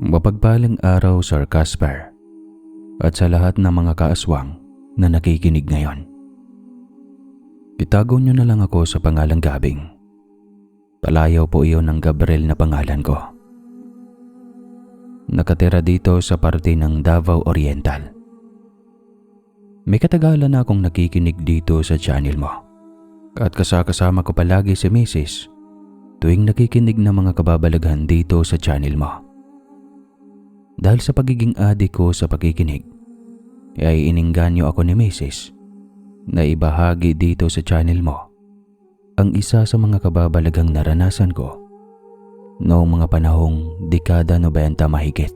Mapagpalang araw, Sir Casper, at sa lahat ng mga kaaswang na nakikinig ngayon. Itago niyo na lang ako sa pangalang Gabing. Palayaw po iyon ng Gabriel na pangalan ko. Nakatira dito sa parte ng Davao Oriental. May katagalan na akong nakikinig dito sa channel mo. At kasama ko palagi si Mrs. tuwing nakikinig ng mga kababalaghan dito sa channel mo. Dahil sa pagiging adik ko sa pakikinig, ay inengganyo ako ni Mrs. na ibahagi dito sa channel mo ang isa sa mga kababalaghang naranasan ko noong mga panahong dekada 90 mahigit.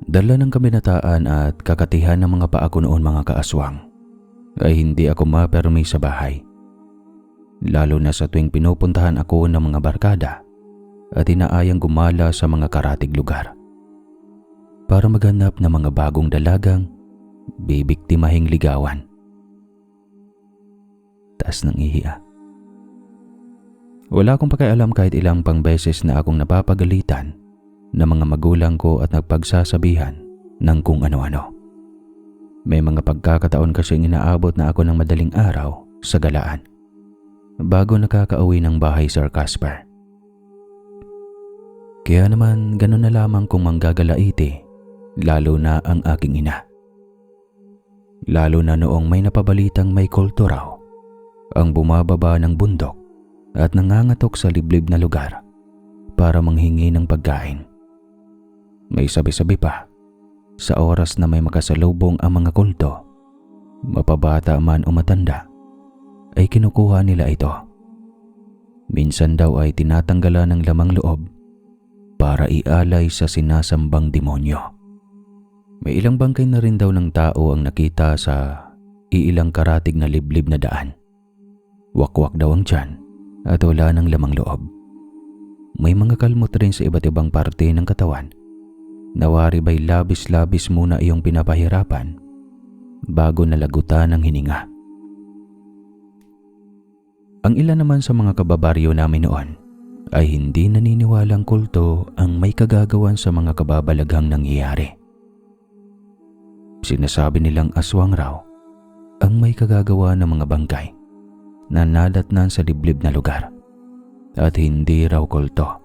Dala ng kaminataan at kakatihan ng mga paa ko noon, mga kaaswang, ay hindi ako mapermi sa bahay. Lalo na sa tuwing pinupuntahan ako ng mga barkada at inaayang gumala sa mga karatig lugar para maghanap ng mga bagong dalagang bibiktimahing ligawan. Taas ng ihiya. Wala akong pakialam kahit ilang pang beses na akong napapagalitan ng mga magulang ko at nagpagsasabihan ng kung ano-ano. May mga pagkakataon kasing inaabot na ako ng madaling araw sa galaan bago nakakauwi ng bahay, Sir Casper. Kaya naman ganun na lamang kung manggagalaiti, lalo na ang aking ina. Lalo na noong may napabalitang may kulto raw ang bumababa ng bundok at nangangatok sa liblib na lugar para manghingi ng pagkain. May sabi-sabi pa, sa oras na may makasalubong ang mga kulto, mapabata man o matanda, ay kinukuha nila ito. Minsan daw ay tinatanggalan ng lamang loob para ialay sa sinasambang demonyo. May ilang bangkay na rin daw ng tao ang nakita sa iilang karatig na liblib na daan. Wakwak daw ang tiyan at wala ng lamang loob. May mga kalmot rin sa iba't ibang parte ng katawan. Nawari ba'y labis-labis muna iyong pinapahirapan bago nalagutan ng hininga. Ang ilan naman sa mga kababaryo namin noon ay hindi naniniwalang kulto ang may kagagawan sa mga kababalaghang nangyayari. Sinasabi nilang aswang raw ang may kagagawa ng mga bangkay na nadatnan sa liblib na lugar at hindi raw kulto.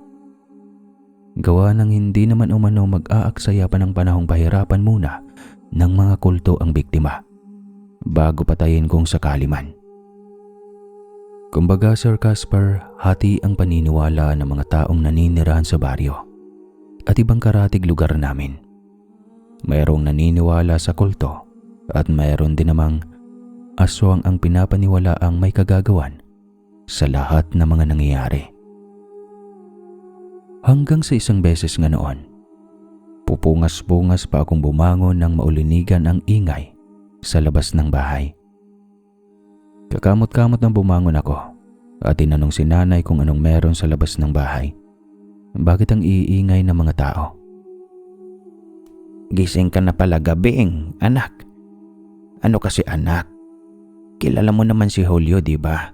Gawa ng hindi naman umano mag-aaksaya pa ng panahong pahirapan muna ng mga kulto ang biktima bago patayin kung sakali man. Kumbaga, Sir Casper, hati ang paniniwala ng mga taong naninirahan sa baryo at ibang karatig lugar namin. Mayroong naniniwala sa kulto at mayroon din namang aswang ang pinapaniwalaang may kagagawan sa lahat ng mga nangyayari. Hanggang sa isang beses nga noon, pupungas-pungas pa akong bumangon nang maulinigan ang ingay sa labas ng bahay. Kakamot-kamot nang bumangon ako at tinanong si nanay kung anong meron sa labas ng bahay. Bakit ang iingay ng mga tao? Gising ka na pala, Gabing, anak. Ano kasi, anak? Kilala mo naman si Julio, di ba?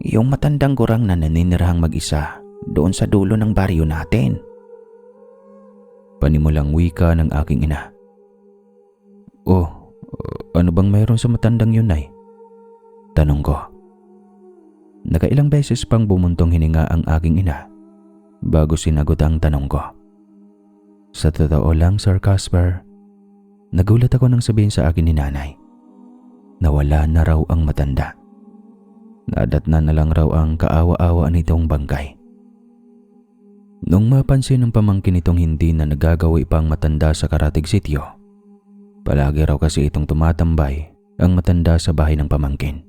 Yung matandang gurang na naninirahang mag-isa doon sa dulo ng baryo natin. Panimulang wika ng aking ina. Oh, ano bang meron sa matandang yun, Nay? Tanong ko. Nakailang beses pang bumuntong hininga ang aking ina bago sinagot ang tanong ko. Sa totoo lang, Sir Casper, nagulat ako nang sabihin sa akin ni nanay na wala na raw ang matanda. Nadatnan na lang raw ang kaawa-awa nitong bangkay. Nung mapansin ng pamangkin nitong hindi na nagagawa pang matanda sa karatig sityo, palagi raw kasi itong tumatambay ang matanda sa bahay ng pamangkin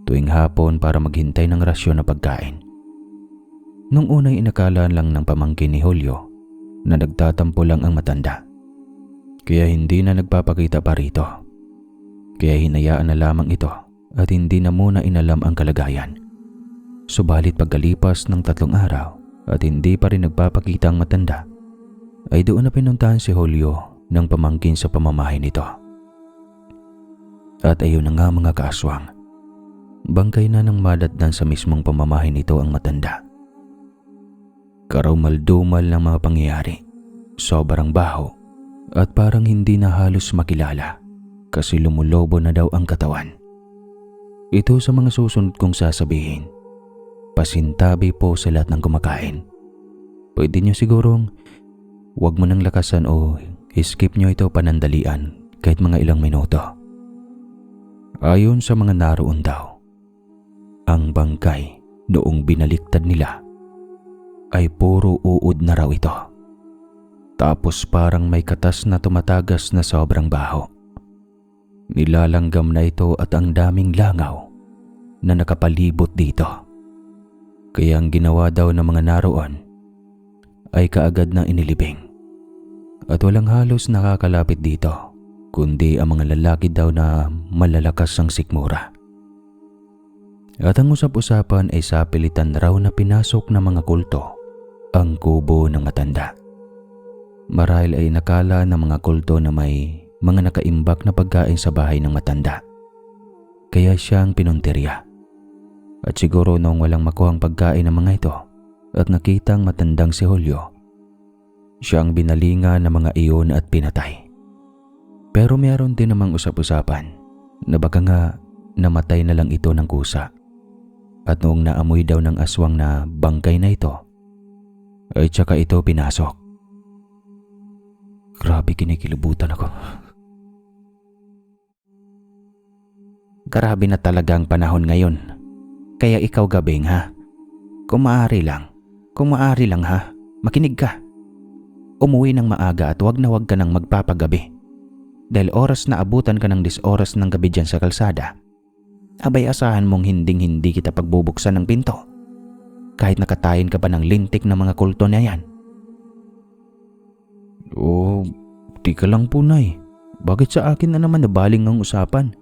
tuwing hapon para maghintay ng rasyon na pagkain. Nung unay inakala lang ng pamangkin ni Julio na nagtatampo lang ang matanda, kaya hindi na nagpapakita pa rito. Kaya hinayaan na lamang ito at hindi na muna inalam ang kalagayan. Subalit pagkalipas ng 3 araw at hindi pa rin nagpapakita ang matanda, ay doon na pinuntahan si Julio ng pamangkin sa pamamahay nito. At ayun na nga, mga kaaswang, bangkay na ng madatnan sa mismong pamamahay nito ang matanda. Karumal-dumal ng mga pangyayari. Sobrang baho at parang hindi na halos makilala kasi lumulobo na daw ang katawan. Ito sa mga susunod kong sasabihin. Pasintabi po sa lahat ng kumakain. Pwede nyo sigurong huwag mo nang lakasan o skip nyo ito panandalian kahit mga ilang minuto. Ayon sa mga naroon daw, ang bangkay noong binaliktad nila ay puro uod na raw ito. Tapos parang may katas na tumatagas na sobrang baho. Nilalanggam na ito at ang daming langaw na nakapalibot dito. Kaya ang ginawa daw ng mga naroon ay kaagad na inilibing. At walang halos nakakalapit dito, kundi ang mga lalaki daw na malalakas ang sikmura. At ang usap-usapan ay sa pilitan raw na pinasok ng mga kulto ang kubo ng matanda. Marahil ay nakala ng mga kulto na may mga nakaimbak na pagkain sa bahay ng matanda. Kaya siyang pinuntirya. At siguro noong walang makuhang pagkain ng mga ito at nakitang matandang si Julio, siyang binalinga ng mga iyon at pinatay. Pero meron din namang usap-usapan na baka nga namatay na lang ito ng kusa. At noong naamoy daw ng aswang na bangkay na ito, ay tsaka ito pinasok. Grabe, kinikilabutan ako. Grabe na talaga ang panahon ngayon. Kaya ikaw, Gabing, ha? Kung maaari lang ha, makinig ka. Umuwi ng maaga at wag ka nang magpapagabi. Dahil oras na abutan ka ng 10 oras ng gabi dyan sa kalsada, abay asahan mong hinding-hindi kita pagbubuksan ng pinto. Kahit nakatayin ka pa ng lintik ng mga kulto na yan. Oh, tika lang po, Nay. Bakit sa akin na naman nabaling ang usapan?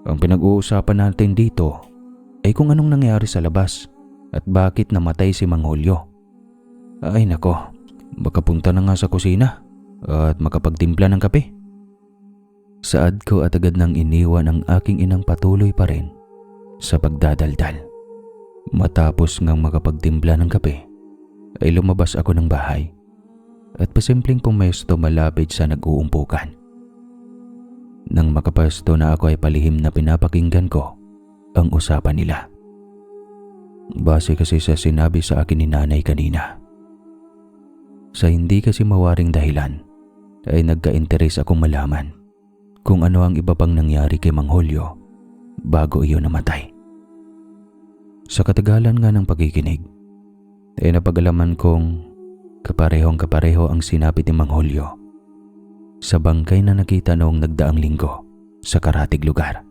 Ang pinag-uusapan natin dito ay kung anong nangyari sa labas at bakit namatay si Mang Julio. Ay nako, makapunta na nga sa kusina at makapagtimpla ng kape. Saad ko at agad nang iniwan ang aking inang patuloy pa rin sa pagdadaldal. Matapos ngang makapagtimpla ng kape, ay lumabas ako ng bahay at pasimpleng pumesto malapit sa nag-uumpukan. Nang makapesto na ako ay palihim na pinapakinggan ko ang usapan nila. Base kasi sa sinabi sa akin ni nanay kanina. Sa hindi kasi mawaring dahilan ay nagka-interes akong malaman kung ano ang iba pang nangyari kay Mang Julio bago iyon namatay. Sa katagalan nga ng pagkikinig ay napag-alaman kong kaparehong-kapareho ang sinapit ni Mang Julio sa bangkay na nakita noong nagdaang linggo sa karatig lugar.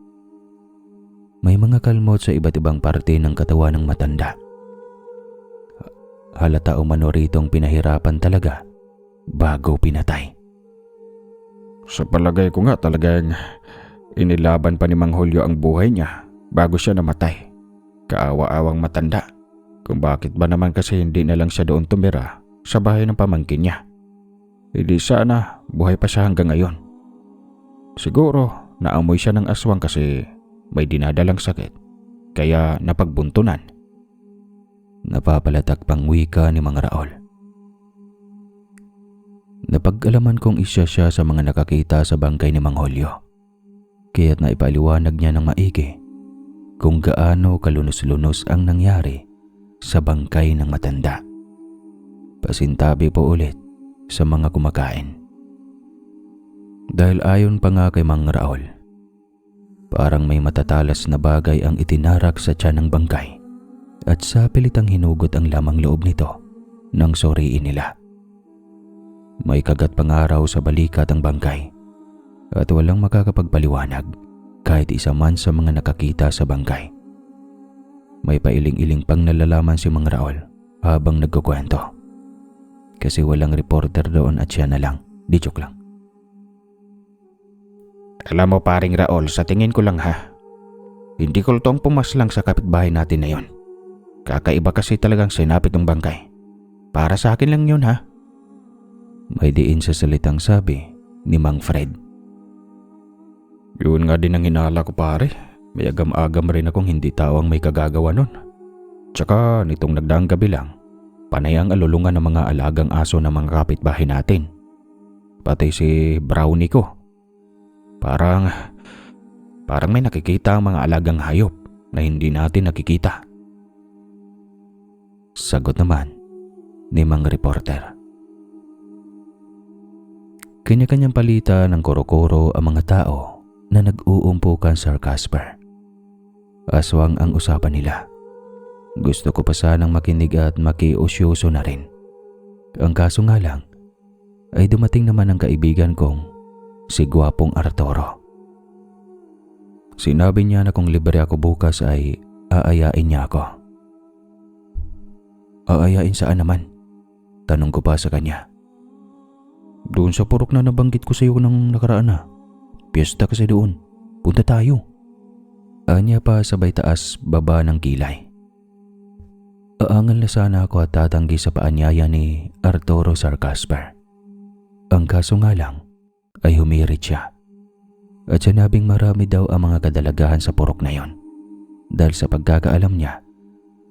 May mga kalmot sa iba't ibang parte ng katawan ng matanda. Halata umano ritong pinahirapan talaga bago pinatay. Sa palagay ko nga talagang inilaban pa ni Mang Julio ang buhay niya bago siya namatay. Kaawa-awang matanda. Kung bakit ba naman kasi hindi na lang siya doon tumira sa bahay ng pamangkin niya. Hindi sana buhay pa siya hanggang ngayon. Siguro naamoy siya ng aswang kasi may dinadalang sakit, kaya napagbuntunan. Napapalatak pang wika ni Mang Raul. Napag-alaman kong isa siya sa mga nakakita sa bangkay ni Mang Julio, kaya't naipaliwanag niya ng maigi kung gaano kalunos-lunos ang nangyari sa bangkay ng matanda. Pasintabi po ulit sa mga kumakain. Dahil ayon pa nga kay Mang Raul, parang may matatalas na bagay ang itinarak sa tiyan ng bangkay at sa pilitang hinugot ang lamang loob nito nang suriin nila. May kagat pangaraw sa balikat ang bangkay at walang makakapagpaliwanag kahit isa man sa mga nakakita sa bangkay. May pailing-iling pang nalalaman si Mang Raul habang nagkukwento. Kasi walang reporter doon at siya na lang. Di joke lang. Alam mo paring Raul, sa tingin ko lang ha, hindi kultong pumaslang sa kapitbahay natin na yon. Kakaiba kasi talagang sinapit ng bangkay. Para sa akin lang yun ha. May diin sa salitang sabi ni Mang Fred. Yun nga din ang hinala ko pare. May agam-agam rin akong hindi tao ang may kagagawa nun. Tsaka nitong nagdaang gabi lang Panay ang alulungan ng mga alagang aso ng mga kapitbahay natin. Pati si Brownie ko. Parang may nakikita ang mga alagang hayop na hindi natin nakikita. Sagot naman ni Mang Reporter. Kanya-kanyang palita ng koro-koro ang mga tao na nag-uumpukan, Sir Casper. Aswang ang usapan nila. Gusto ko pa sanang makinig at makiusyoso na rin. Ang kaso nga lang ay dumating naman ang kaibigan kong si Gwapong Arturo. Sinabi niya na kung libre ako bukas ay aayain niya ako. Aayain saan naman? Tanong ko pa sa kanya. Doon sa purok na nabanggit ko sa iyo ng nakaraan na. Piyesta kasi doon. Punta tayo. Anya pa sabay taas baba ng kilay. Aangal na sana ako at tatanggi sa paanyaya ni Arturo, Sir Casper. Ang kaso nga lang ay humirit siya. At sinabing marami daw ang mga kadalagahan sa purok na yon. Dahil sa pagkakaalam niya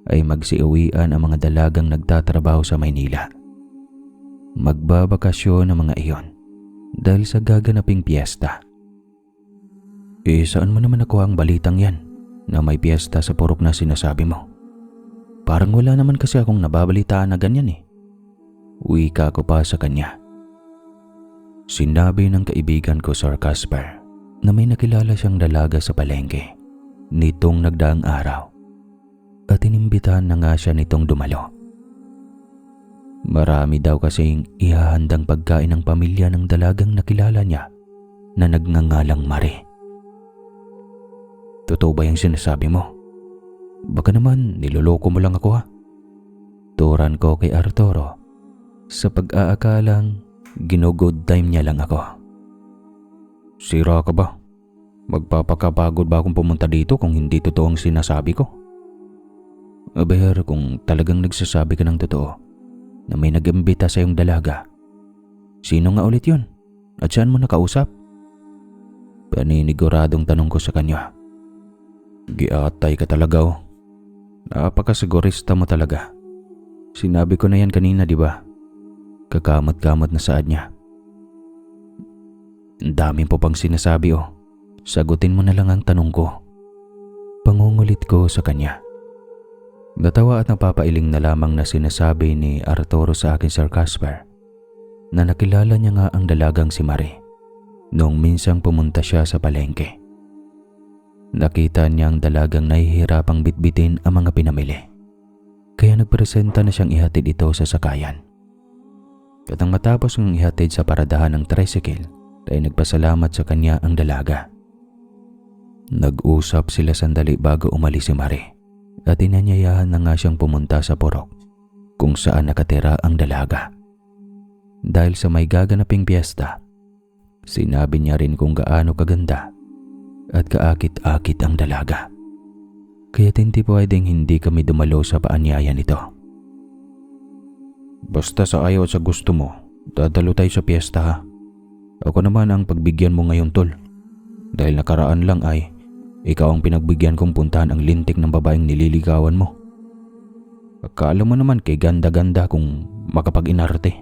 ay magsiuwian ang mga dalagang nagtatrabaho sa Maynila. Magbabakasyon ang mga iyon dahil sa gaganaping piyesta. Saan mo naman nakuha ang balitang yan na may piyesta sa purok na sinasabi mo? Parang wala naman kasi akong nababalitaan na ganyan eh. Wika ko pa sa kanya. Sinabi ng kaibigan ko, Sir Casper, na may nakilala siyang dalaga sa palengke nitong nagdaang araw at inimbitahan na nga siya nitong dumalo. Marami daw kasing ihahandang pagkain ng pamilya ng dalagang nakilala niya na nagngangalang Marie. Totoo ba yung sinasabi mo? Baka naman niloloko mo lang ako ha? Turan ko kay Arturo sa pag-aakalang gino-good time niya lang ako. Sira ka ba? Magpapakapagod ba akong pumunta dito kung hindi totoo ang sinasabi ko? Aber, kung talagang nagsasabi ka ng totoo na may nag-imbita sa iyong dalaga, sino nga ulit yun? At saan mo nakausap? Paniniguradong tanong ko sa kanya. Giatay ka talaga oh. Napakasigurista mo talaga. Sinabi ko na yan kanina, di ba? Kakamot-kamot na saad niya. Ang dami po pang sinasabi oh. Sagutin mo na lang ang tanong ko. Pangungulit ko sa kanya. Natawa at napapailing na lamang na sinasabi ni Arturo sa akin, Sir Casper, na nakilala niya nga ang dalagang si Marie noong minsang pumunta siya sa palengke. Nakita niya ang dalagang nahihirapang bitbitin ang mga pinamili. Kaya nagpresenta na siyang ihatid ito sa sakayan. At nang matapos ng ihatid sa paradahan ng tricycle, ay nagpasalamat sa kanya ang dalaga. Nag-usap sila sandali bago umalis si Marie at inanyayahan na nga siyang pumunta sa purok kung saan nakatira ang dalaga. Dahil sa may gaganaping piyesta, sinabi niya rin kung gaano kaganda at kaakit-akit ang dalaga. Kaya't hindi pwedeng hindi kami dumalo sa paanyaya nito. Basta sa ayaw at sa gusto mo, dadalo tayo sa piyesta ha. Ako naman ang pagbigyan mo ngayon, tol. Dahil nakaraan lang ay ikaw ang pinagbigyan kong puntahan ang lintik ng babaeng nililigawan mo. Akala mo naman kay ganda-ganda kung makapag-inarte.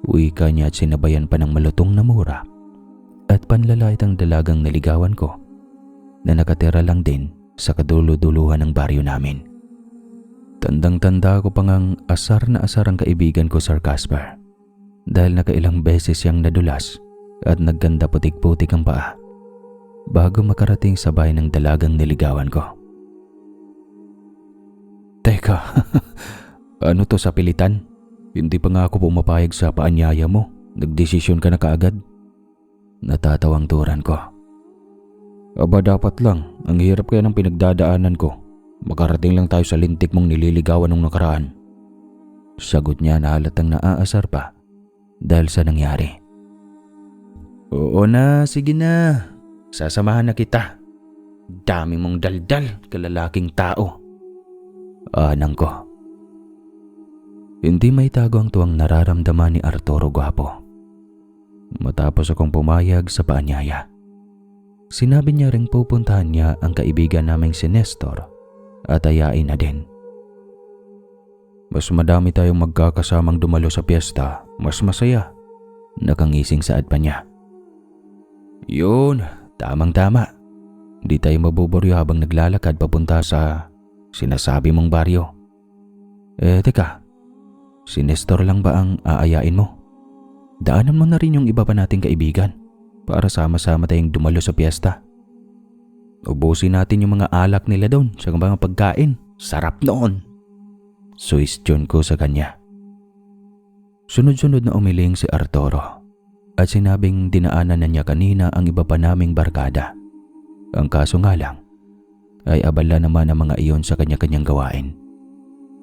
Wika niya at sinabayan pa ng malutong na mura at panlalait ang dalagang naligawan ko na nakatira lang din sa kadulo-duluhan ng baryo namin. Tandang-tanda ko pang ang asar na asar ang kaibigan ko, Sir Casper, dahil nakailang beses siyang nadulas at nagganda putik-putik ang paa bago makarating sa bahay ng dalagang niligawan ko. Teka, ano to sa pilitan? Hindi pa nga ako pumapayag sa paanyaya mo. Nagdesisyon ka na kaagad? Natatawang turan ko. Aba dapat lang, ang hirap kaya ng pinagdadaanan ko. Makarating lang tayo sa lintik mong nililigawan nung nakaraan. Sagot niya na halatang naaasar pa dahil sa nangyari. Oo na, sige na. Sasamahan na kita. Dami mong daldal, kalalaking tao. Anang ko. Hindi may tago ang tuwang nararamdaman ni Arturo Gwapo. Matapos akong pumayag sa paanyaya, sinabi niya ring pupuntahan niya ang kaibigan naming si Nestor at ayain na din. Mas madami tayong magkakasamang dumalo sa piyesta, mas masaya. Nakangising saad pa niya. Yun, tamang-tama. Di tayo mabuburyo habang naglalakad papunta sa sinasabi mong baryo. Teka, si Nestor lang ba ang aayain mo? Daanan mo na rin yung iba pa nating kaibigan para sama-sama tayong dumalo sa piyesta. Ubusin natin yung mga alak nila doon sa mga pagkain. Sarap noon. Suwestyon ko sa kanya. Sunod-sunod na umiling si Arturo at sinabing dinaanan na niya kanina ang iba pa naming barkada. Ang kaso nga lang ay abala naman ang mga iyon sa kanya-kanyang gawain.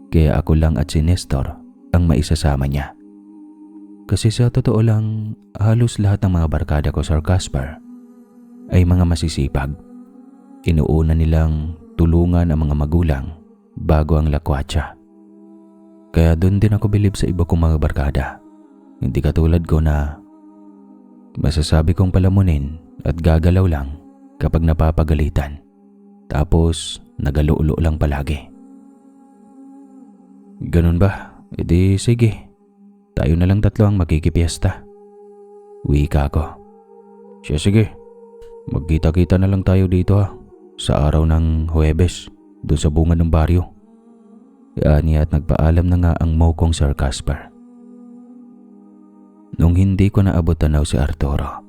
Kaya ako lang at si Nestor ang maisasama niya. Kasi sa totoo lang, halos lahat ng mga barkada ko, Sir Casper, ay mga masisipag. Inuuna nilang tulungan ang mga magulang bago ang lakwatsa. Kaya doon din ako bilib sa iba kong mga barkada. Hindi katulad ko na masasabi kong palamunin at gagalaw lang kapag napapagalitan. Tapos nagaluulo lang palagi. Ganun ba? Edi sige. Tayo na lang tatlo ang magkikipiesta. Wika ko. Siya sige. Magkita-kita na lang tayo dito sa araw ng Huwebes doon sa bunga ng baryo. Ani at nagpaalam na nga ang mokong Sir Casper. Nung hindi ko naabot tanaw si Arturo,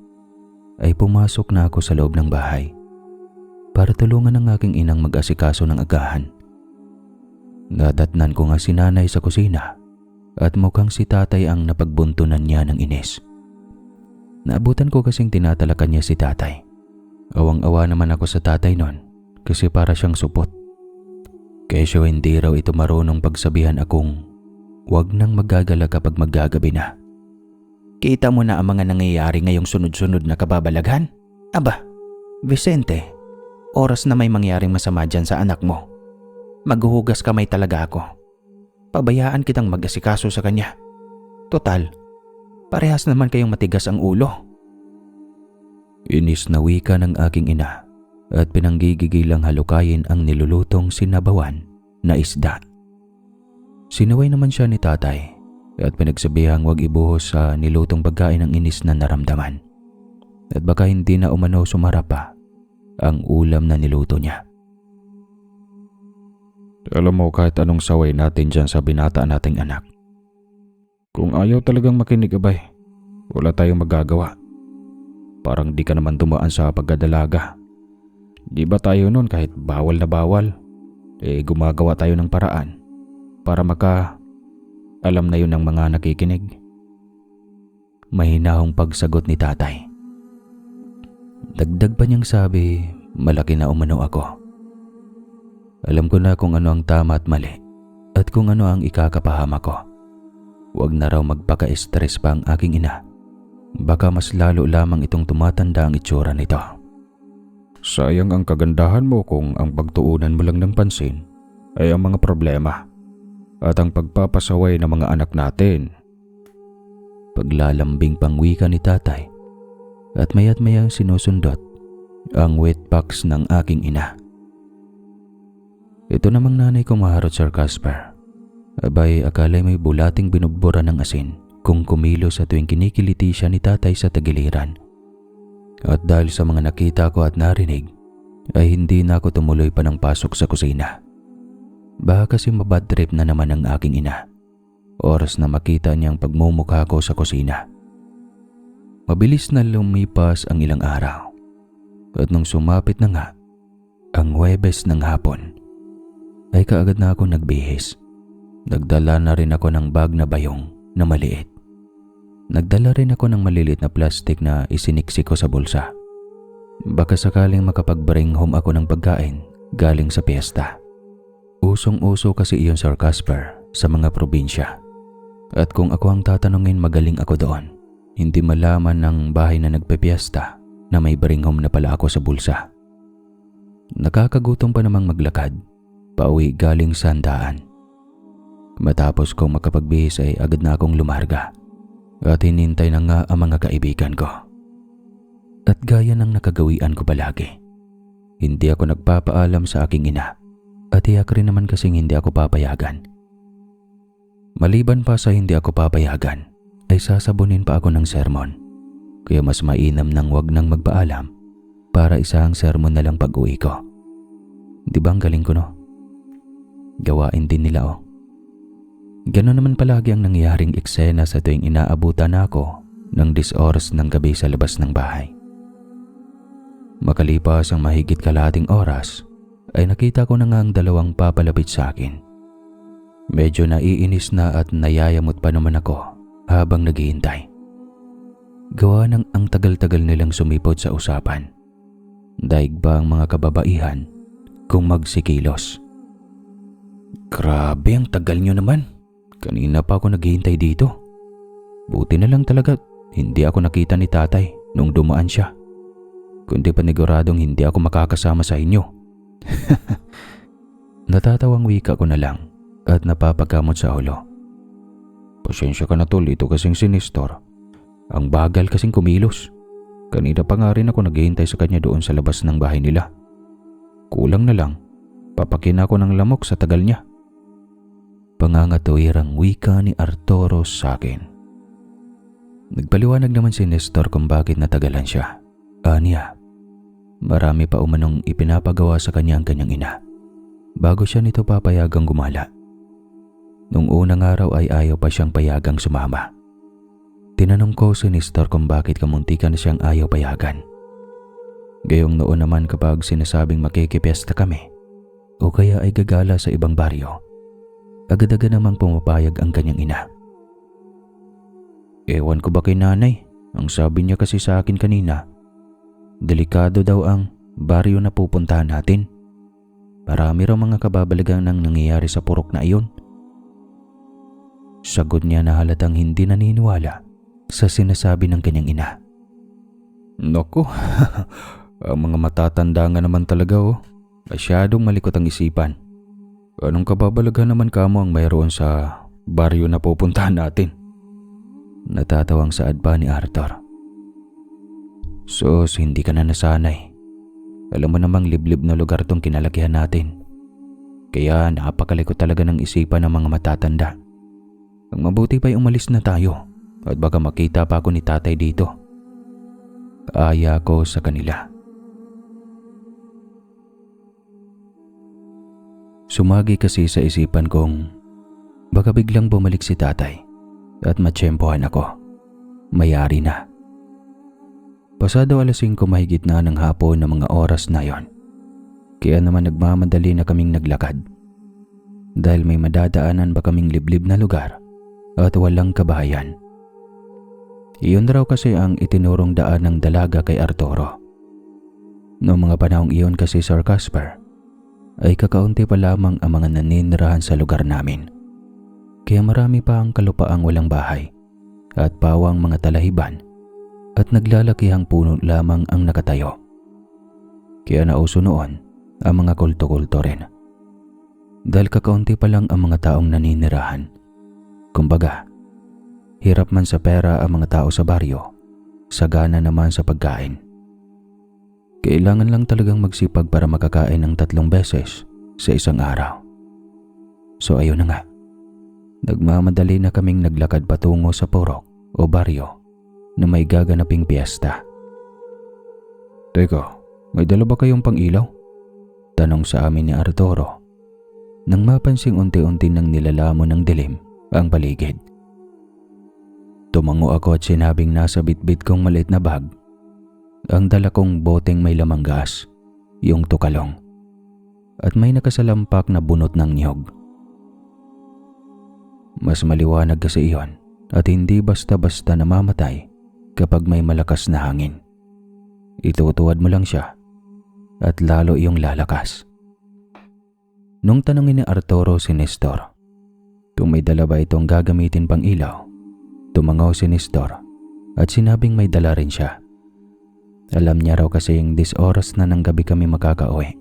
ay pumasok na ako sa loob ng bahay para tulungan ang aking inang mag-asikaso ng agahan. Nadatnan ko nga si nanay sa kusina at mukhang si tatay ang napagbuntunan niya ng inis. Naabutan ko kasing tinatalakan niya si tatay. Awang-awa naman ako sa tatay nun kasi para siyang supot. Kesyo hindi raw ito marunong pagsabihan akong huwag nang magagala kapag maggagabi na. Kita mo na ang mga nangyayari ngayong sunod-sunod na kababalaghan? Aba, Vicente, oras na may mangyaring masama dyan sa anak mo. Maghuhugas kamay talaga ako. Pabayaan kitang mag-asikaso sa kanya. Total, parehas naman kayong matigas ang ulo. Inis na wika ng aking ina at pinanggigigilang halukayin ang nilulutong sinabawan na isda. Sinaway naman siya ni tatay at pinagsabihang huwag ibuhos sa nilutong pagkain ang inis na naramdaman. At baka hindi na umano sumarap pa ang ulam na niluto niya. Alam mo, kahit anong saway natin dyan sa binata nating anak, kung ayaw talagang makinig abay, wala tayong magagawa. Parang di ka naman dumaan sa pagdadalaga. Di ba tayo nun kahit bawal na bawal, gumagawa tayo ng paraan para alam na yun ng mga nakikinig. Mahinahong pagsagot ni tatay. Dagdag pa niyang sabi, malaki na umano ako. Alam ko na kung ano ang tama at mali at kung ano ang ikakapahama ko. Huwag na raw magpaka-stress pa ang aking ina. Baka mas lalo lamang itong tumatanda ang itsura nito. Sayang ang kagandahan mo kung ang pagtuunan mo lang ng pansin ay ang mga problema at ang pagpapasaway ng mga anak natin. Paglalambing pang wika ni tatay at maya't mayang sinusundot ang wet box ng aking ina. Ito namang nanay ko maharot, Sir Casper. Abay, akala'y may bulating binubura ng asin kung kumilos sa tuwing kinikiliti siya ni tatay sa tagiliran. At dahil sa mga nakita ko at narinig, ay hindi na ako tumuloy pa ng pasok sa kusina. Baka kasi mabad trip na naman ang aking ina. Oras na makita niyang pagmumukha ko sa kusina. Mabilis na lumipas ang ilang araw. At nung sumapit na nga ang Huwebes ng hapon, ay kaagad na ako nagbihis. Nagdala na rin ako ng bag na bayong na maliit. Nagdala rin ako ng maliliit na plastic na isiniksi ko sa bulsa. Baka sakaling makapag-bring home ako ng pagkain galing sa piyesta. Usong-uso kasi iyon, Sir Casper, sa mga probinsya. At kung ako ang tatanungin, magaling ako doon. Hindi malaman ng bahay na nagpepiesta na may bring home na pala ako sa bulsa. Nakakagutom pa namang maglakad pauwi galing sa handaan. Matapos kong makapagbihis ay agad na akong lumarga at hinintay na nga ang mga kaibigan ko. At gaya ng nakagawian ko palagi, hindi ako nagpapaalam sa aking ina at iyak rin naman kasing hindi ako papayagan. Maliban pa sa hindi ako papayagan, ay sasabunin pa ako ng sermon. Kaya mas mainam nang wag nang magpaalam para isang sermon na lang pag-uwi ko. Di ba ang galing ko, no? Gawain din nila, oh. Ganon naman palagi ang nangyayaring eksena sa tuwing inaabutan ako ng 10 oras ng gabi sa labas ng bahay. Makalipas ang mahigit kalahating oras, ay nakita ko na nga ang dalawang papalapit sa akin. Medyo naiinis na at nayayamot pa naman ako habang naghihintay. Gawa ng ang tagal-tagal nilang sumipot sa usapan. Daig ba ang mga kababaihan kung magsikilos? Grabe, ang tagal nyo naman. Kanina pa ako naghihintay dito. Buti na lang talaga hindi ako nakita ni tatay nung dumaan siya. Kundi paniguradong hindi ako makakasama sa inyo. Natatawang wika ko na lang at napapagkamot sa ulo. Pasensya ka na tol, ito kasing si Nestor. Ang bagal kasing kumilos. Kanina pa nga rin ako naghihintay sa kanya doon sa labas ng bahay nila. Kulang na lang, papakin ako ng lamok sa tagal niya. Pangangatuwirang wika ni Arturo sa akin. Nagpaliwanag naman si Nestor kung bakit natagalan siya. Aniya, marami pa umanong ipinapagawa sa kanya ang kanyang ina bago siya nito papayagang gumala. Nung unang araw ay ayaw pa siyang payagang sumama. Tinanong ko si Nestor kung bakit kamuntikan na siyang ayaw payagan. Gayong noon naman kapag sinasabing makikipiesta kami o kaya ay gagala sa ibang baryo, agad-agad namang pumapayag ang kanyang ina. Ewan ko ba kay nanay, ang sabi niya kasi sa akin kanina, delikado daw ang baryo na pupuntahan natin. Marami raw mga kababalagan nang nangyayari sa purok na iyon. Sagot niya na halatang hindi naniniwala sa sinasabi ng kanyang ina. Naku, ang mga matatanda nga naman talaga, oh. Masyadong malikot ang isipan. Anong kababalaghan naman kamo ang mayroon sa baryo na pupuntahan natin? Natatawang saad pa ni Arthur. Sus, hindi ka na nasanay. Alam mo namang liblib na lugar tong kinalakihan natin. Kaya napakalikot talaga ng isipan ng mga matatanda. Ang mabuti pa'y umalis na tayo at baka makita pa ako ni tatay dito. Aya ko sa kanila. Sumagi kasi sa isipan kong baka biglang bumalik si tatay at matsyempohan ako. Mayari na. Pasado 5:00 mahigit na ng hapon ng mga oras na yon. Kaya naman nagmamadali na kaming naglakad. Dahil may madadaanan ba kaming liblib na lugar at walang kabahayan. Iyon raw kasi ang itinurong daan ng dalaga kay Arturo. Noong mga panahong iyon kasi Sir Casper, ay kakaunti pa lamang ang mga naninirahan sa lugar namin. Kaya marami pa ang kalupaang walang bahay at pawang mga talahiban at naglalakihang puno lamang ang nakatayo. Kaya nauso noon ang mga kulto-kulto rin. Dahil kakaunti pa lang ang mga taong naninirahan. Kumbaga, hirap man sa pera ang mga tao sa baryo, sagana naman sa pagkain. Kailangan lang talagang magsipag para makakain ng 3 beses sa isang araw. So ayun na nga, nagmamadali na kaming naglakad patungo sa purok o baryo na may gaganaping piyesta. Teka, may dala ba kayong pang-ilaw? Tanong sa amin ni Arturo nang mapansing unti-unti nang nilalamon ng dilim ang paligid. Tumango ako at sinabing nasa bitbit kong maliit na bag ang dala kong boteng may lamang gas, yung tukalong, at may nakasalampak na bunot ng niyog. Mas maliwanag kasi iyon at hindi basta-basta namamatay kapag may malakas na hangin. Itutuwad mo lang siya at lalo iyong lalakas. Nung tanongin ni Arturo si Nestor kung may dala ba itong gagamitin pang ilaw, tumangaw si Nestor at sinabing may dala rin siya. Alam niya raw kasi yung 10 oras na ng gabi kami makakauwi.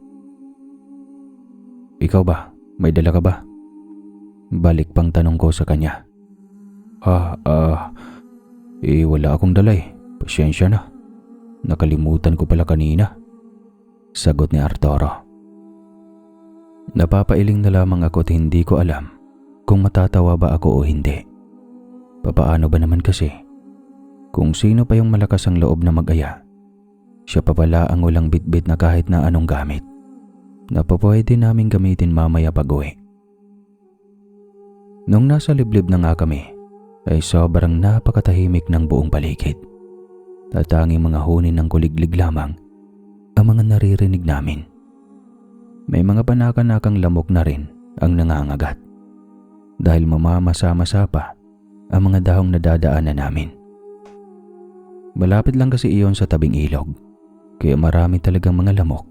Ikaw ba? May dala ka ba? Balik pang tanong ko sa kanya. Wala akong dala eh. Pasyensya na. Nakalimutan ko pala kanina. Sagot ni Arturo. Napapailing na lamang ako at hindi ko alam kung matatawa ba ako o hindi. Papaano ba naman kasi? Kung sino pa yung malakas ang loob na mag-aya, siya pa pala ang walang bitbit na kahit na anong gamit na pwede naming gamitin mamaya pag-uwi. Nung nasa liblib na nga kami, ay sobrang napakatahimik ng buong paligid. At tanging mga hunin ng kuliglig lamang ang mga naririnig namin. May mga panakanakang lamok na rin ang nangangagat dahil mamamasa-masa pa ang mga dahong nadadaanan namin. Malapit lang kasi iyon sa tabing ilog, kaya marami talagang mga lamok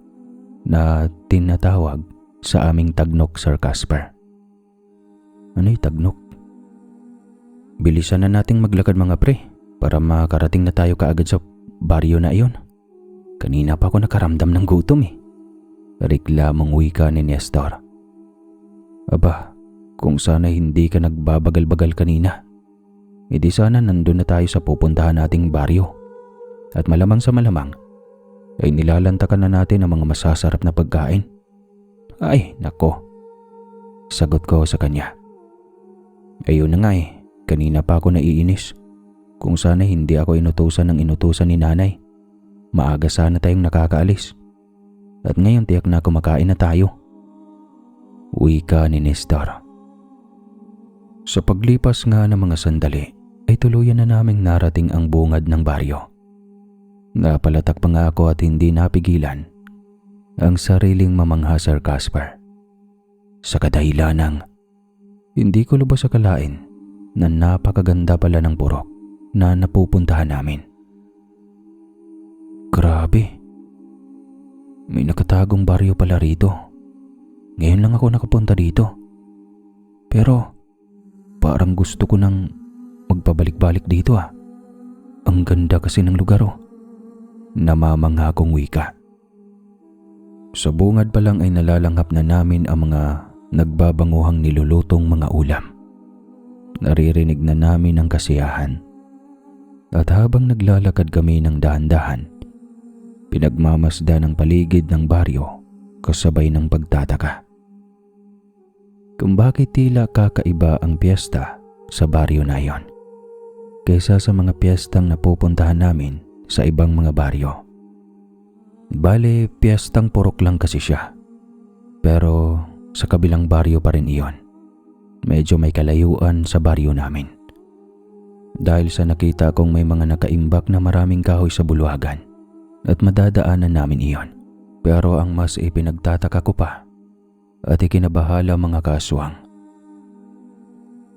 na tinatawag sa aming tagnok, Sir Casper. Ano'y tagnok? Bilisan na nating maglakad mga pre para makarating na tayo kaagad sa baryo na iyon. Kanina pa ako nakaramdam ng gutom eh. Reklamong wika ni Nestor. Aba, kung sana hindi ka nagbabagal-bagal kanina, edi sana nandun na tayo sa pupuntahan nating baryo. At malamang sa malamang, ay nilalantakan na natin ang mga masasarap na pagkain. Ay, nako. Sagot ko sa kanya. Ayun na nga eh, kanina pa ako naiinis. Kung sana hindi ako inutusan ng inutusan ni nanay, maaga sana tayong nakakaalis. At ngayon tiyak na kumakain na tayo. Wika ni Nestor. Sa paglipas nga ng mga sandali, ay tuluyan na naming narating ang bungad ng baryo. Napalatak pa nga ako at hindi napigilan ang sariling mamangha, Sir Casper. Sa kadahilan ng hindi ko lubos akalain na napakaganda pala ng purok na napupuntahan namin. Grabe. May nakatagong baryo pala rito. Ngayon lang ako nakapunta dito. Pero parang gusto ko nang magpabalik-balik dito ah. Ang ganda kasi ng lugar oh. Namamangha kong wika. Sa bungad pa lang ay nalalanghap na namin ang mga nagbabanguhang nilulutong mga ulam. Naririnig na namin ang kasiyahan. At habang naglalakad kami ng dahan-dahan, pinagmamasda ng paligid ng baryo kasabay ng pagtataka. Kung bakit tila kakaiba ang piyesta sa baryo na iyon kaysa sa mga piyestang napupuntahan namin sa ibang mga baryo. Bale, piyestang purok lang kasi siya. Pero sa kabilang baryo pa rin iyon. Medyo may kalayuan sa baryo namin. Dahil sa nakita kong may mga nakaimbak na maraming kahoy sa bulwagan at madadaanan namin iyon. Pero ang mas ipinagtataka ko pa at ikinabahala mga kaaswang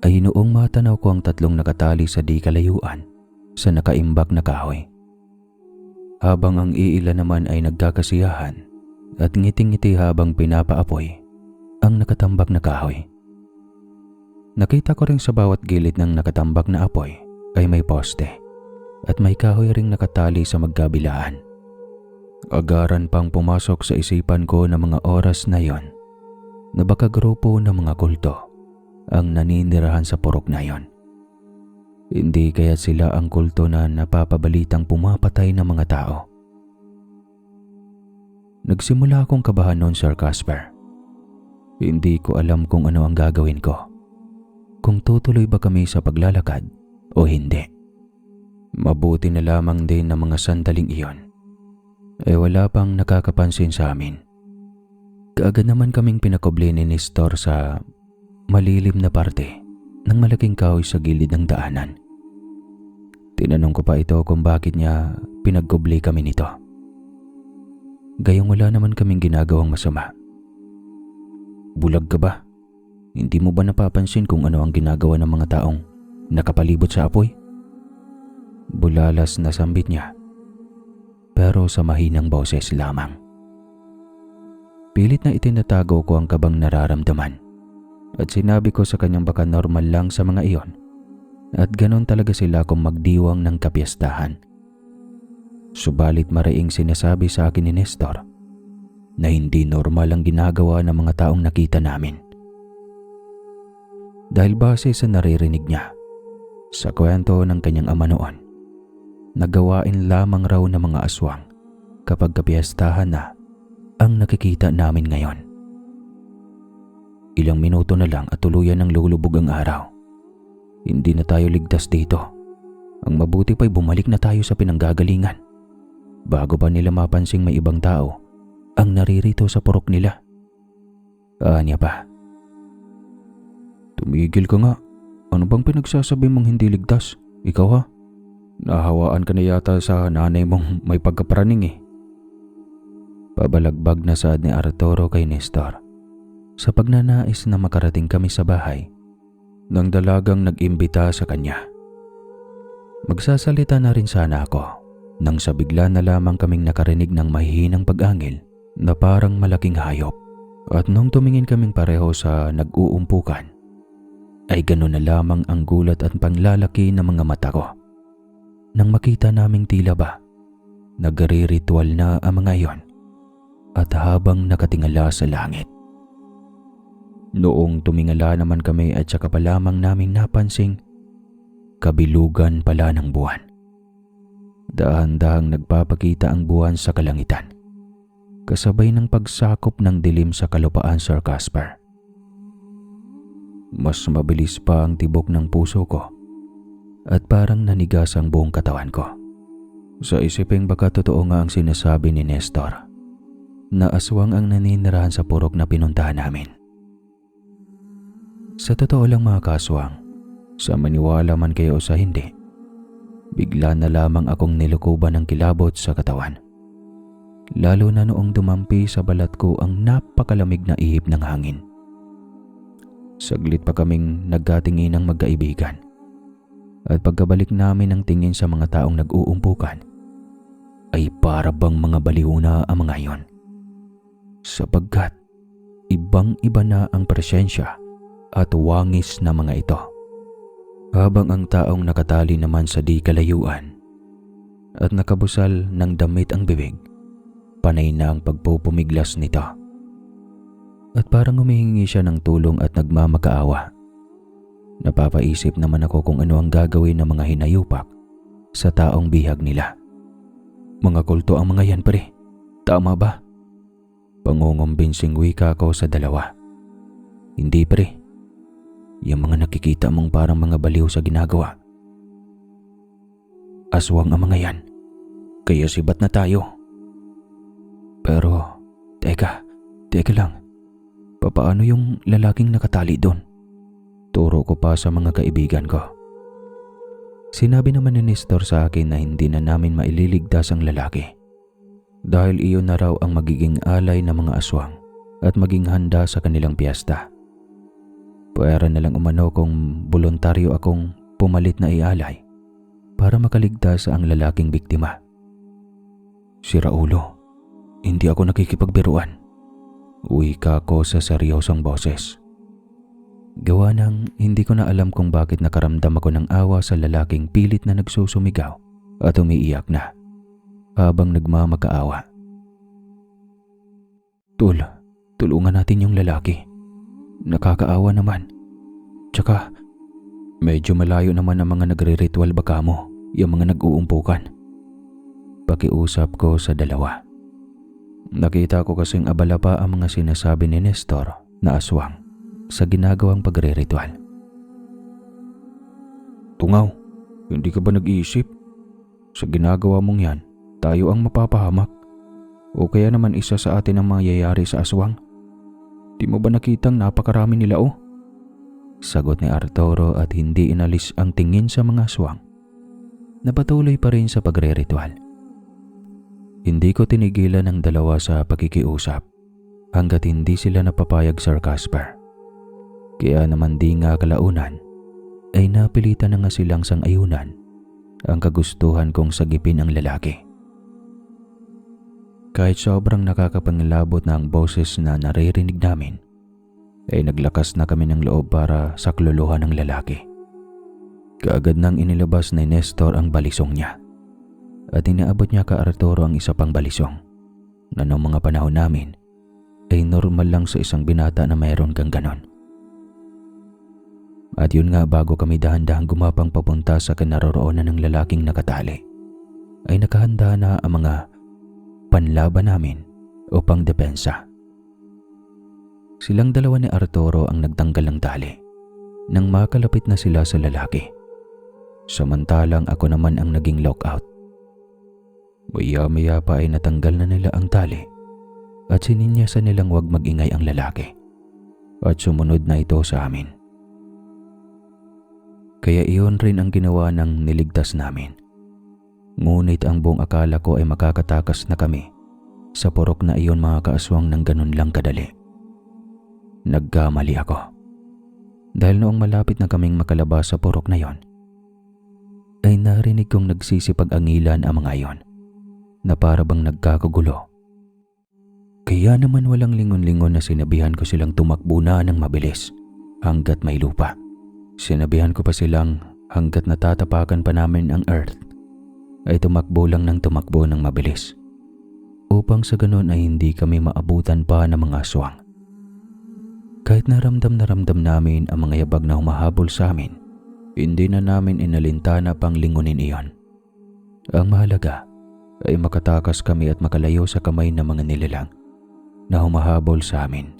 ay noong matanaw ko ang tatlong nakatali sa di kalayuan sa nakaimbak na kahoy. Habang ang iila naman ay nagkakasiyahan at ngiting-ngiti habang pinapaapoy ang nakatambak na kahoy. Nakita ko rin sa bawat gilid ng nakatambak na apoy ay may poste at may kahoy ring nakatali sa magkabilaan. Agaran pang pumasok sa isipan ko na mga oras na yon na baka grupo ng mga kulto ang naninirahan sa purok na yon. Hindi kaya sila ang kulto na napapabalitang pumapatay ng mga tao. Nagsimula akong kabahan noon, Sir Casper. Hindi ko alam kung ano ang gagawin ko. Kung tutuloy ba kami sa paglalakad o hindi. Mabuti na lamang din ng mga sandaling iyon ay wala pang nakakapansin sa amin. Kaagad naman kaming pinakubli ni Nestor sa malilim na parte ng malaking kahoy sa gilid ng daanan. Tinanong ko pa ito kung bakit niya pinagkubli kami nito. Gayong wala naman kaming ginagawang masama. Bulag ka ba? Hindi mo ba napapansin kung ano ang ginagawa ng mga taong nakapalibot sa apoy? Bulalas na sambit niya, pero sa mahinang boses lamang. Pilit na itinatago ko ang kabang nararamdaman at sinabi ko sa kanyang baka normal lang sa mga iyon at ganon talaga sila kung magdiwang ng kapiyastahan. Subalit maraing sinasabi sa akin ni Nestor na hindi normal ang ginagawa ng mga taong nakita namin. Dahil base sa naririnig niya sa kwento ng kanyang ama noon, nagawain lamang raw ng mga aswang kapag kapiyastahan na ang nakikita namin ngayon. Ilang minuto na lang at tuluyan ng lulubog ang araw. Hindi na tayo ligtas dito. Ang mabuti pa'y bumalik na tayo sa pinanggagalingan bago pa nila mapansing may ibang tao ang naririto sa purok nila. Anya pa. Tumigil ka nga. Ano bang pinagsasabi mong hindi ligtas? Ikaw ha? Nahawaan ka na yata sa nanay mong may pagkaparaning eh. Pabalagbag na saad ni Arturo kay Nestor. Sa pagnanais na makarating kami sa bahay, nang dalagang nag-imbita sa kanya. Magsasalita na rin sana ako nang sa bigla na lamang kaming nakarinig ng mahihinang pag-angil na parang malaking hayop. At nung tumingin kaming pareho sa nag-uumpukan, ay gano'n na lamang ang gulat at panglalaki ng mga mata ko. Nang makita naming tila ba, nagre-ritual na ang mga iyon at habang nakatingala sa langit. Noong tumingala naman kami at saka pa lamang naming napansing kabilugan pala ng buwan. Dahan-dahang nagpapakita ang buwan sa kalangitan, kasabay ng pagsakop ng dilim sa kalupaan, Sir Casper. Mas mabilis pa ang tibok ng puso ko at parang nanigas ang buong katawan ko. Sa isiping baka totoo nga ang sinasabi ni Nestor na aswang ang naninirahan sa purok na pinuntahan namin. Sa totoo lang mga kaswang, sa maniwala man kayo o sa hindi, bigla na lamang akong nilukuban ng kilabot sa katawan. Lalo na noong dumampi sa balat ko ang napakalamig na ihip ng hangin. Saglit pa kaming nagkatingin ng magkaibigan. At pagkabalik namin ng tingin sa mga taong nag-uumpukan, ay para bang mga baliw na ang mga iyon. Sapagkat ibang-iba na ang presensya at wangis na mga ito. Habang ang taong nakatali naman sa di kalayuan at nakabusal ng damit ang bibig, panay na ang pagpupumiglas nito. At parang humihingi siya ng tulong at nagmamakaawa. Napapaisip naman ako kung ano ang gagawin ng mga hinayupak sa taong bihag nila. Mga kulto ang mga yan, pre. Tama ba? Pangungumbensing wika ko sa dalawa. Hindi, pre. Yung mga nakikita mong parang mga baliw sa ginagawa. Aswang ang mga yan. Kaya sibat na tayo. Pero, teka lang. Papaano yung lalaking nakatali doon? Turo ko pa sa mga kaibigan ko. Sinabi naman ni Nestor sa akin na hindi na namin maililigtas ang lalaki. Dahil iyon na raw ang magiging alay ng mga aswang at maging handa sa kanilang piyesta. Puwera na lang umano kung voluntaryo akong pumalit na ialay para makaligtas ang lalaking biktima. Sira ulo, hindi ako nakikipagbiruan. Wika ko sa seryosong boses. Gawa ng hindi ko na alam kung bakit nakaramdam ako ng awa sa lalaking pilit na nagsusumigaw at umiiyak na habang nagmamakaawa. Tulungan natin yung lalaki. Nakakaawa naman. Tsaka, medyo malayo naman ang mga nagre-ritual baka mo, yung mga nag-uumpukan. Pakiusap ko sa dalawa. Nakita ko kasing abala pa ang mga sinasabi ni Nestor na aswang sa ginagawang pagre-ritual. Tungaw, hindi ka ba nag-iisip? Sa ginagawa mong yan, tayo ang mapapahamak. O kaya naman isa sa atin ang mangyayari sa aswang. Di mo ba nakitang napakarami nila oh? Sagot ni Arturo at hindi inalis ang tingin sa mga aswang. Napatuloy pa rin sa pagre-ritual. Hindi ko tinigilan ang dalawa sa pakikiusap hanggat hindi sila napapayag, Sir Casper. Kaya naman di nga kalaunan ay napilitan na nga silang sang-ayunan ang kagustuhan kong sagipin ang lalaki. Kahit sobrang nakakapangilabot na ang boses na naririnig namin, ay naglakas na kami ng loob para saklolohan ng lalaki. Kaagad nang inilabas ni Nestor ang balisong niya at inaabot niya ka Arturo ang isa pang balisong na noong mga panahon namin ay normal lang sa isang binata na mayroon kang ganon. At yun nga, bago kami dahan-dahang gumapang papunta sa kinaroroonan ng lalaking nakatali, ay nakahanda na ang mga panlaban namin o pangdepensa. Silang dalawa ni Arturo ang nagtanggal ng tali nang makalapit na sila sa lalaki. Samantalang ako naman ang naging lockout. Maya-maya pa ay natanggal na nila ang tali at sininyasan nilang huwag magingay ang lalaki at sumunod na ito sa amin. Kaya iyon rin ang ginawa ng niligtas namin. Ngunit ang buong akala ko ay makakatakas na kami sa purok na iyon mga kaaswang ng ganun lang kadali. Nagkamali ako. Dahil noong malapit na kaming makalabas sa purok na yon, ay narinig kong nagsisipag-angilan ang mga iyon na para bang nagkakagulo. Kaya naman walang lingon-lingon na sinabihan ko silang tumakbo na ng mabilis hanggat may lupa. Sinabihan ko pa silang hanggat natatapakan pa namin ang earth ay tumakbo lang ng tumakbo ng mabilis upang sa ganun ay hindi kami maabutan pa ng mga aswang. Kahit na ramdam namin ang mga yabag na humahabol sa amin, hindi na namin inalintana pang lingunin iyon. Ang mahalaga ay makatakas kami at makalayo sa kamay ng mga nilalang na humahabol sa amin.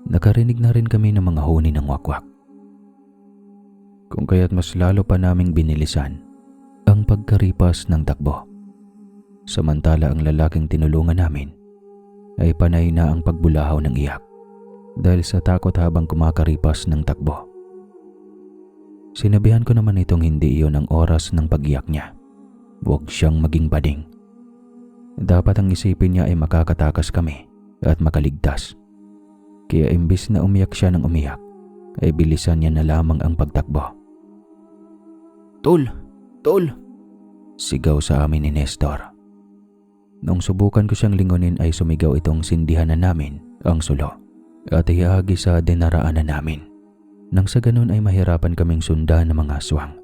Nakarinig na rin kami ng mga huni ng wakwak. Kung kaya't mas lalo pa naming binilisan ang pagkaripas ng takbo. Samantala ang lalaking tinulungan namin ay panay na ang pagbulahaw ng iyak dahil sa takot habang kumakaripas ng takbo. Sinabihan ko naman itong hindi iyon ang oras ng pag-iyak niya. Huwag siyang maging bading. Dapat ang isipin niya ay makakatakas kami at makaligtas. Kaya imbis na umiyak siya ng umiyak, ay bilisan niya na lamang ang pagtakbo. "Tol! Tol!" sigaw sa amin ni Nestor. Nung subukan ko siyang lingunin ay sumigaw itong sindihan na namin ang sulo at ihagi sa dinaraanan namin. Nang sa ganun ay mahirapan kaming sundan ng mga aswang.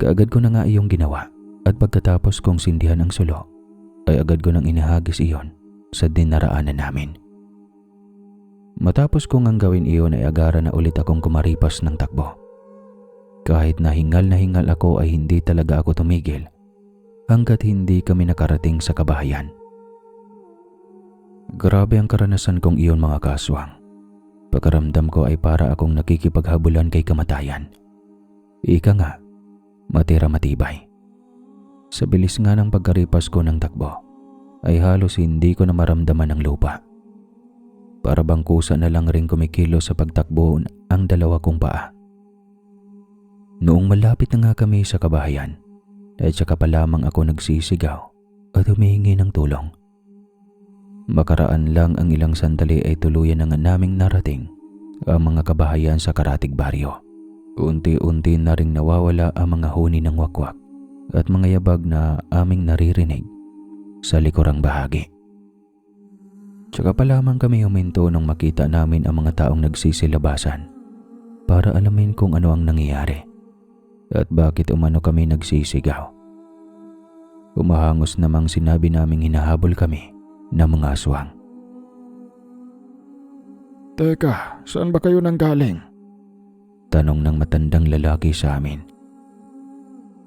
Kaagad ko na nga iyong ginawa at pagkatapos kong sindihan ang sulo ay agad ko nang inihagis iyon sa dinaraanan namin. Matapos kong ang gawin iyon ay agara na ulit akong kumaripas ng takbo. Kahit na hingal ako ay hindi talaga ako tumigil hanggat hindi kami nakarating sa kabahayan. Grabe ang karanasan kong iyon mga kaswang. Pagkaramdam ko ay para akong nakikipaghabulan kay kamatayan. Ika nga, matira matibay. Sa bilis nga ng pagkaripas ko ng takbo, ay halos hindi ko na maramdaman ang lupa. Para bang kusa na lang rin kumikilo sa pagtakbo ang dalawa kong paa. Noong malapit na nga kami sa kabahayan, ay tsaka pa lamang ako nagsisigaw at humihingi ng tulong. Makaraan lang ang ilang sandali ay tuluyan na nga naming narating ang mga kabahayan sa karatig baryo. Unti-unti na ring nawawala ang mga huni ng wakwak at mga yabag na aming naririnig sa likurang bahagi. Tsaka pa lamang kami huminto nang makita namin ang mga taong nagsisilabasan para alamin kung ano ang nangyayari at bakit umano kami nagsisigaw. Umahangos namang sinabi naming hinahabol kami ng mga aswang. "Teka, saan ba kayo nanggaling?" Tanong ng matandang lalaki sa amin.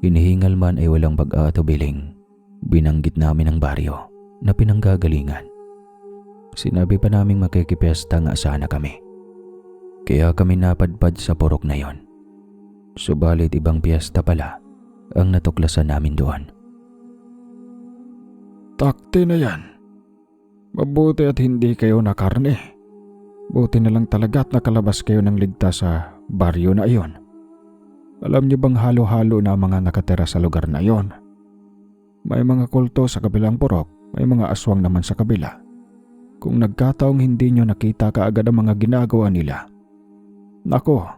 Hinihingal man ay walang pag-aatubiling, binanggit namin ang baryo na pinanggagalingan. Sinabi pa naming makikipiyesta nga sana kami. Kaya kami napadpad sa purok na yon. Subalit ibang piyesta pala ang natuklasan namin doon. "Takti na yan. Mabuti at hindi kayo nakarne. Buti na lang talaga at nakalabas kayo ng ligtas sa baryo na iyon. Alam niyo bang halo-halo na mga nakatira sa lugar na iyon? May mga kulto sa kabilang purok, may mga aswang naman sa kabila. Kung nagkataong hindi niyo nakita kaagad ang mga ginagawa nila, nako,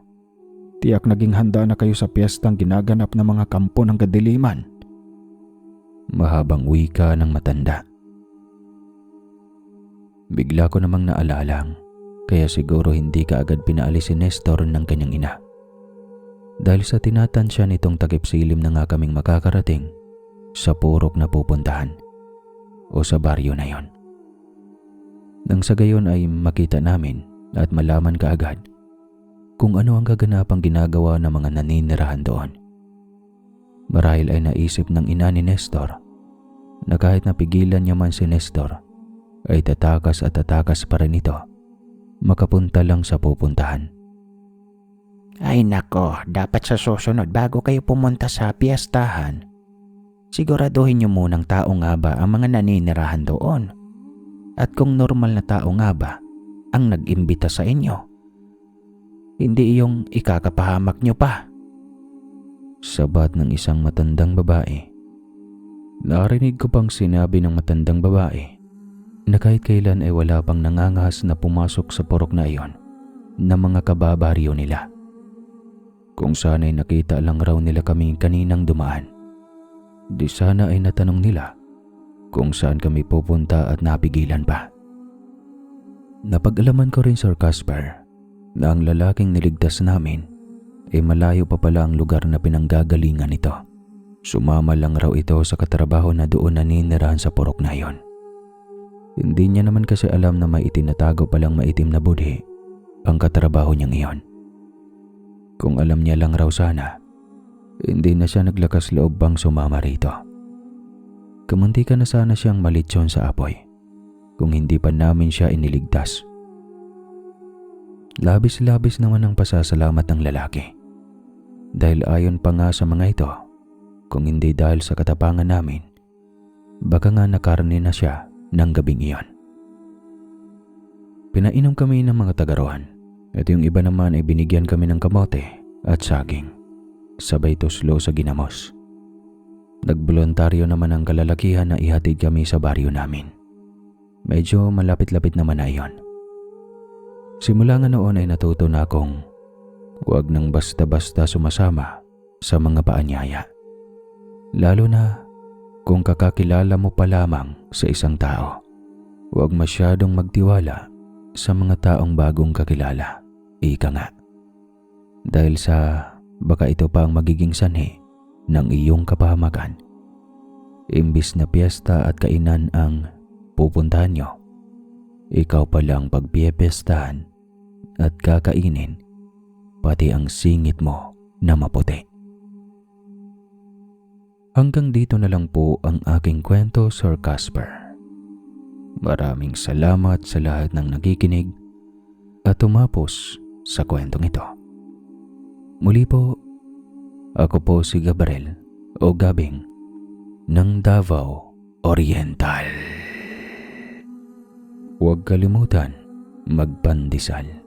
tiyak naging handa na kayo sa piyestang ginaganap ng mga kampo ng kadiliman." Mahabang wika ng matanda. Bigla ko namang naalalang, kaya siguro hindi kaagad pinaalis si Nestor ng kanyang ina. Dahil sa tinatansya nitong takip-silim na nga kaming makakarating sa purok na pupuntahan o sa baryo na yon. Nang sa gayon ay makita namin at malaman kaagad kung ano ang kaganapang ginagawa ng mga naninirahan doon. Marahil ay naisip ng ina ni Nestor na kahit napigilan niya man si Nestor ay tatakas at tatakas pa rin ito makapunta lang sa pupuntahan. Ay nako, dapat sa susunod bago kayo pumunta sa piyestahan, siguraduhin niyo munang tao nga ba ang mga naninirahan doon. At kung normal na tao nga ba ang nag-imbita sa inyo, hindi yung ikakapahamak niyo pa. Sabat ng isang matandang babae. Narinig ko pang sinabi ng matandang babae na kahit kailan ay wala pang nangangahas na pumasok sa purok na iyon na mga kababaryo nila. Kung sana'y nakita lang raw nila kami kaninang dumaan, di sana ay natanong nila kung saan kami pupunta at napigilan pa. Napag-alaman ko rin, Sir Casper, na ang lalaking niligtas namin ay malayo pa pala ang lugar na pinanggagalingan nito. Sumama lang raw ito sa katrabaho na doon naninirahan sa purok na iyon. Hindi niya naman kasi alam na may itinatago palang maitim na budhi ang katrabaho niyang iyon. Kung alam niya lang raw sana, hindi na siya naglakas loob bang sumama rito. Kamuntikan na sana siyang malitsyon sa apoy kung hindi pa namin siya iniligtas. Labis-labis naman ang pasasalamat ng lalaki. Dahil ayon pa nga sa mga ito, kung hindi dahil sa katapangan namin, baka nga nakarne na siya ng gabing iyon. Pinainom kami ng mga tagarohan at yung iba naman ay binigyan kami ng kamote at saging, sabay tuslo sa ginamos. Nagboluntaryo naman ang kalalakihan na ihatid kami sa baryo namin. Medyo malapit-lapit naman na iyon. Simula nga noon ay natuto na akong huwag nang basta-basta sumasama sa mga paanyaya. Lalo na kung kakakilala mo pa lamang sa isang tao. Huwag masyadong magtiwala sa mga taong bagong kakilala. Ika nga. Dahil sa baka ito pa ang magiging sanhi ng iyong kapahamakan. Imbis na piyesta at kainan ang pupuntahan nyo, ikaw palang pagpiyepestahan at kakainin pati ang singit mo na maputi. Hanggang dito na lang po ang aking kwento, Sir Casper. Maraming salamat sa lahat ng nakikinig at tumapos sa kwentong ito. Muli po, ako po si Gabriel o Gabing ng Davao Oriental. Huwag kalimutan magpandesal.